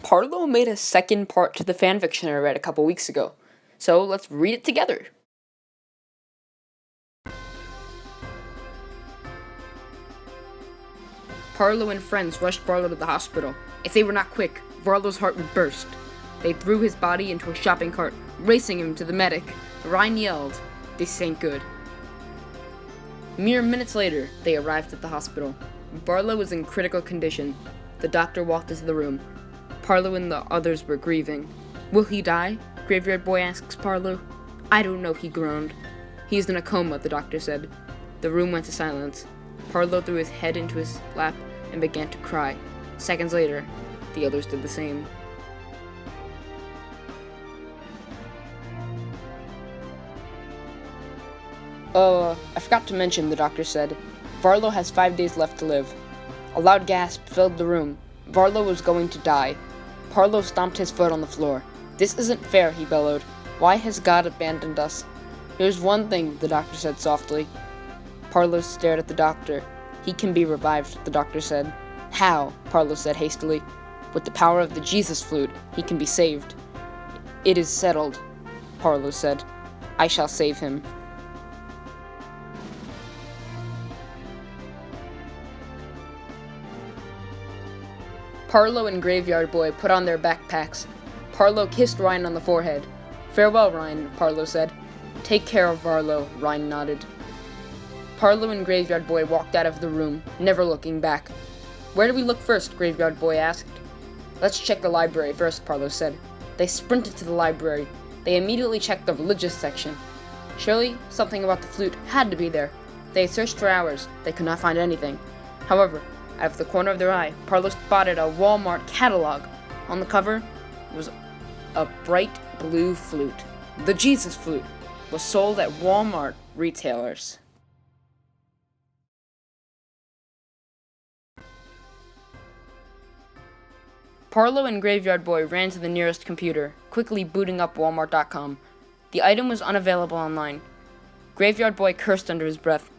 Varlo made a second part to the fanfiction I read a couple weeks ago, so let's read it together. Varlo and friends rushed Varlo to the hospital. If they were not quick, Varlo's heart would burst. They threw his body into a shopping cart, racing him to the medic. Ryan yelled. This ain't good. Mere minutes later, they arrived at the hospital. Varlo was in critical condition. The doctor walked into the room. Varlo and the others were grieving. Will he die? Graveyard Boy asks Varlo. I don't know, he groaned. He's in a coma, the doctor said. The room went to silence. Varlo threw his head into his lap and began to cry. Seconds later, the others did the same. I forgot to mention, the doctor said. Varlo has 5 days left to live. A loud gasp filled the room. Varlo was going to die. Varlo stomped his foot on the floor. This isn't fair, he bellowed. Why has God abandoned us? There's one thing, the doctor said softly. Varlo stared at the doctor. He can be revived, the doctor said. How? Varlo said hastily. With the power of the Jesus flute, he can be saved. It is settled, Varlo said. I shall save him. Varlo and Graveyard Boy put on their backpacks. Varlo kissed Ryan on the forehead. Farewell, Ryan, Varlo said. Take care of Varlo, Ryan nodded. Varlo and Graveyard Boy walked out of the room, never looking back. Where do we look first? Graveyard Boy asked. Let's check the library first, Varlo said. They sprinted to the library. They immediately checked the religious section. Surely, something about the flute had to be there. They had searched for hours. They could not find anything. However, out of the corner of their eye, Varlo spotted a Walmart catalog. On the cover was a bright blue flute. The Jesus flute was sold at Walmart retailers. Varlo and Graveyard Boy ran to the nearest computer, quickly booting up Walmart.com. The item was unavailable online. Graveyard Boy cursed under his breath.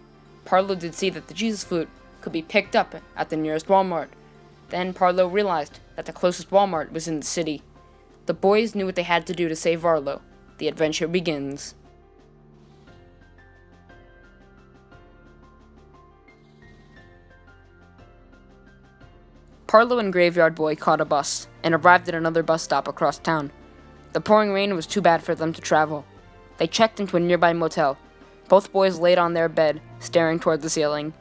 Varlo did see that the Jesus flute could be picked up at the nearest Walmart. Then Varlo realized that the closest Walmart was in the city. The boys knew what they had to do to save Varlo. The adventure begins. Varlo and Graveyard Boy caught a bus and arrived at another bus stop across town. The pouring rain was too bad for them to travel. They checked into a nearby motel. Both boys laid on their bed, staring toward the ceiling.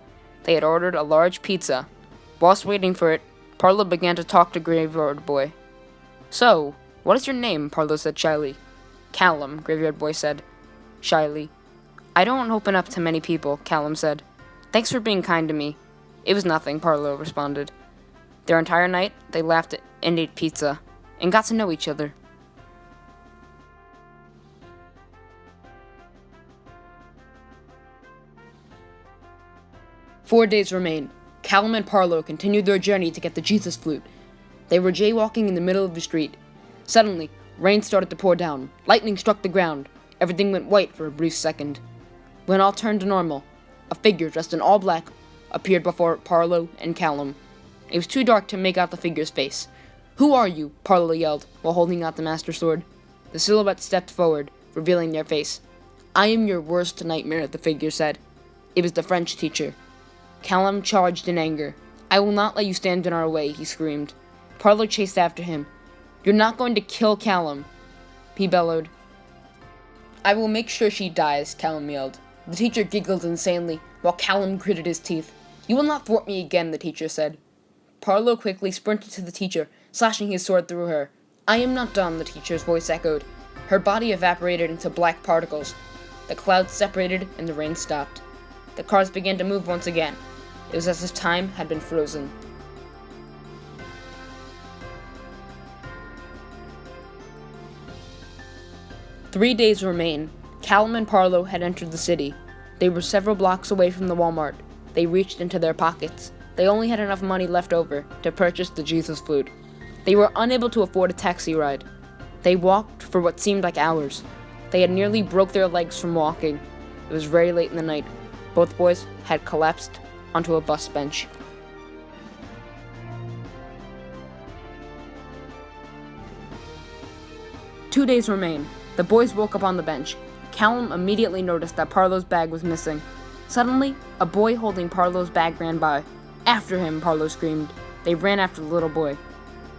They had ordered a large pizza. Whilst waiting for it, Varlo began to talk to Graveyard Boy. So, what is your name? Varlo said shyly. Callum, Graveyard Boy said, shyly. I don't open up to many people, Callum said. Thanks for being kind to me. It was nothing, Varlo responded. Their entire night, they laughed and ate pizza, and got to know each other. "4 days remained. Callum and Varlo continued their journey to get the Jesus flute. They were jaywalking in the middle of the street. Suddenly, rain started to pour down. Lightning struck the ground. Everything went white for a brief second. When all turned to normal, a figure dressed in all black appeared before Varlo and Callum. It was too dark to make out the figure's face. Who are you? Varlo yelled, while holding out the master sword. The silhouette stepped forward, revealing their face. I am your worst nightmare, the figure said. It was the French teacher. Callum charged in anger. I will not let you stand in our way, he screamed. Varlo chased after him. You're not going to kill Callum, he bellowed. I will make sure she dies, Callum yelled. The teacher giggled insanely, while Callum gritted his teeth. You will not thwart me again, the teacher said. Varlo quickly sprinted to the teacher, slashing his sword through her. I am not done, the teacher's voice echoed. Her body evaporated into black particles. The clouds separated and the rain stopped. The cars began to move once again. It was as if time had been frozen. "3 days remain. Callum and Varlo had entered the city. They were several blocks away from the Walmart. They reached into their pockets. They only had enough money left over to purchase the Jesus flute. They were unable to afford a taxi ride. They walked for what seemed like hours. They had nearly broke their legs from walking. It was very late in the night. Both boys had collapsed onto a bus bench. 2 days remain. The boys woke up on the bench. Callum immediately noticed that Parlo's bag was missing. Suddenly, a boy holding Parlo's bag ran by. "After him," Parlo screamed. They ran after the little boy.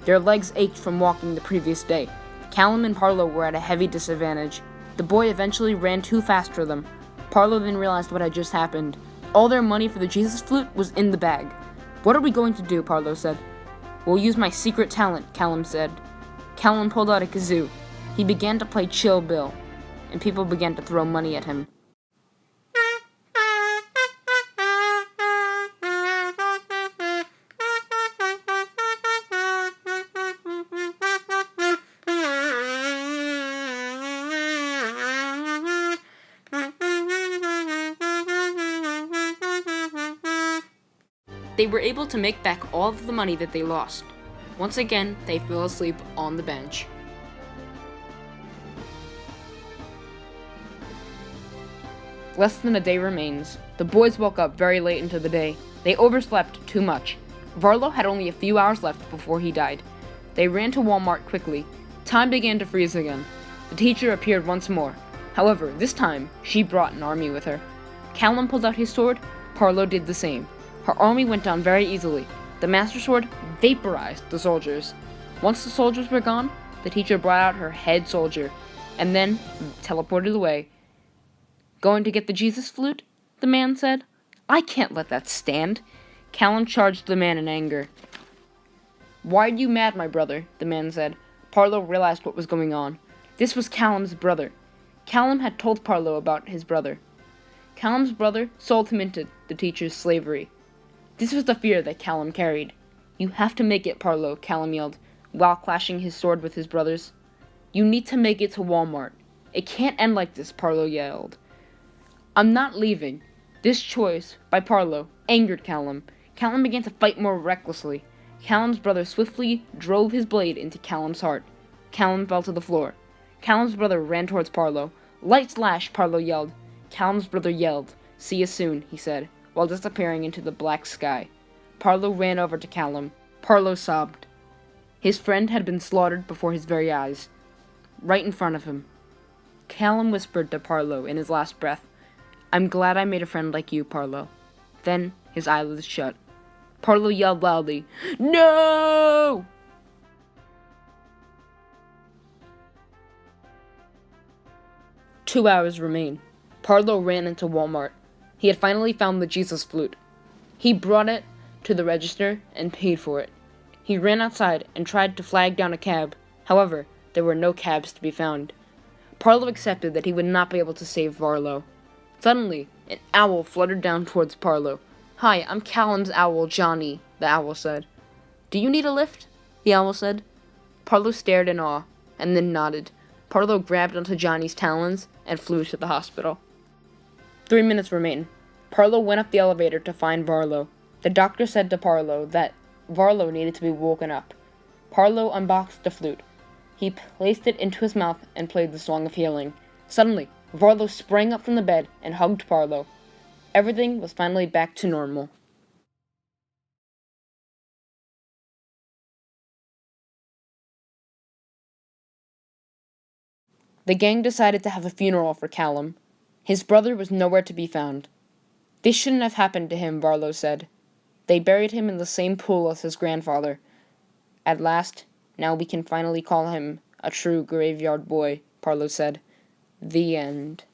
Their legs ached from walking the previous day. Callum and Parlo were at a heavy disadvantage. The boy eventually ran too fast for them. Parlo then realized what had just happened. All their money for the Jesus flute was in the bag. "What are we going to do?" Parlo said. "We'll use my secret talent," Callum said. Callum pulled out a kazoo. He began to play Chill Bill, and people began to throw money at him. They were able to make back all of the money that they lost. Once again, they fell asleep on the bench. Less than a day remains. The boys woke up very late into the day. They overslept too much. Varlo had only a few hours left before he died. They ran to Walmart quickly. Time began to freeze again. The teacher appeared once more. However, this time, she brought an army with her. Callum pulled out his sword. Parlo did the same. Her army went down very easily. The Master Sword vaporized the soldiers. Once the soldiers were gone, the teacher brought out her head soldier, and then teleported away. "Going to get the Jesus flute?" the man said. "I can't let that stand." Callum charged the man in anger. "Why are you mad, my brother?" the man said. Parlo realized what was going on. This was Callum's brother. Callum had told Parlo about his brother. Callum's brother sold him into the teacher's slavery. This was the fear that Callum carried. "You have to make it, Parlo," Callum yelled, while clashing his sword with his brothers. "You need to make it to Walmart." "It can't end like this," Parlo yelled. "I'm not leaving." This choice by Parlo angered Callum. Callum began to fight more recklessly. Callum's brother swiftly drove his blade into Callum's heart. Callum fell to the floor. Callum's brother ran towards Parlo. "Light slash!" Parlo yelled. Callum's brother yelled. "See you soon," he said, while disappearing into the black sky. Parlo ran over to Callum. Parlo sobbed. His friend had been slaughtered before his very eyes, right in front of him. Callum whispered to Parlo in his last breath, "I'm glad I made a friend like you, Parlo." Then his eyelids shut. Parlo yelled loudly, "No!" Two hours remain. Parlo ran into Walmart. He had finally found the Jesus flute. He brought it to the register and paid for it. He ran outside and tried to flag down a cab. However, there were no cabs to be found. Parlo accepted that he would not be able to save Varlo. Suddenly, an owl fluttered down towards Parlo. "Hi, I'm Callum's owl, Johnny," the owl said. "Do you need a lift?" the owl said. Parlo stared in awe, and then nodded. Parlo grabbed onto Johnny's talons and flew to the hospital. 3 minutes remain. Parlo went up the elevator to find Varlo. The doctor said to Parlo that Varlo needed to be woken up. Parlo unboxed the flute. He placed it into his mouth and played the Song of Healing. Suddenly, Varlo sprang up from the bed and hugged Parlo. Everything was finally back to normal. The gang decided to have a funeral for Callum. His brother was nowhere to be found. "This shouldn't have happened to him," Varlo said. They buried him in the same pool as his grandfather. "At last, now we can finally call him a true graveyard boy," Parlo said. The end.